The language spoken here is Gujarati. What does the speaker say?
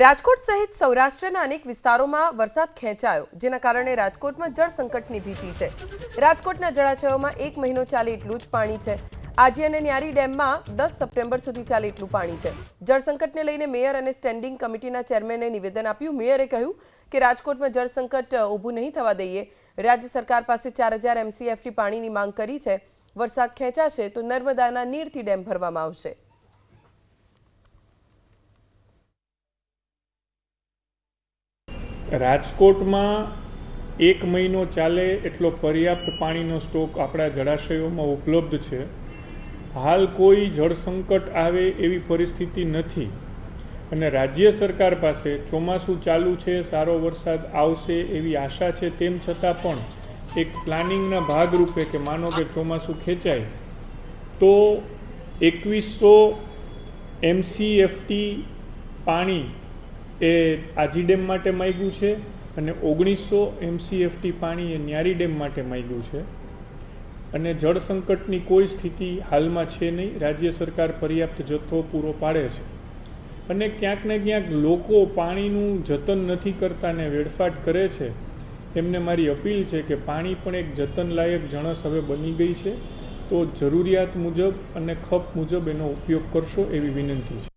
રાજકોટ સહિત સૌરાષ્ટ્રના અનેક વિસ્તારોમાં વરસાદ ખેંચાયો, જેના કારણે રાજકોટમાં જળ સંકટની ભીતિ છે। રાજકોટના જળાશયોમાં 1 મહિનો ચાલે એટલું જ પાણી છે। આજી અને ન્યારી ડેમમાં 10 સપ્ટેમ્બર સુધી ચાલે એટલું પાણી છે। જળ સંકટને લઈને મેયર અને સ્ટેન્ડિંગ કમિટીના ચેરમેને નિવેદન આપ્યું। મેયરે કહ્યું કે રાજકોટમાં જળ સંકટ ઊભું નહીં થવા દઈએ। રાજ્ય સરકાર પાસે 4000 MCFT પાણીની માંગ કરી છે। વરસાદ ખેંચાશે તો નર્મદાના નીરથી ડેમ ભરવામાં આવશે। રાજકોટમાં 1 મહિનો ચાલે એટલો પર્યાપ્ત પાણીનો સ્ટોક આપણા જળાશયોમાં ઉપલબ્ધ છે। હાલ કોઈ જળ સંકટ આવે એવી પરિસ્થિતિ નથી અને રાજ્ય સરકાર પાસે ચોમાસું ચાલુ છે, સારો વરસાદ આવશે એવી આશા છે। તેમ છતાં પણ એક પ્લાનિંગના ભાગરૂપે કે માનો કે ચોમાસું ખેંચાય તો 2100 MCFT પાણી એ આજી ડેમ માટે માંગ્યું છે અને 1900 MCFT પાણી એ ન્યારી ડેમ માટે માંગ્યું છે અને જળ સંકટની કોઈ સ્થિતિ હાલમાં છે નહીં। રાજ્ય સરકાર પર્યાપ્ત જથ્થો પૂરો પાડે છે અને ક્યાંક ને ક્યાંક લોકો પાણીનું જતન નથી કરતા ને વેડફાટ કરે છે। એમને મારી અપીલ છે કે પાણી પણ એક જતનલાયક જણસ હવે બની ગઈ છે, તો જરૂરિયાત મુજબ અને ખપ મુજબ એનો ઉપયોગ કરશો એવી વિનંતી છે।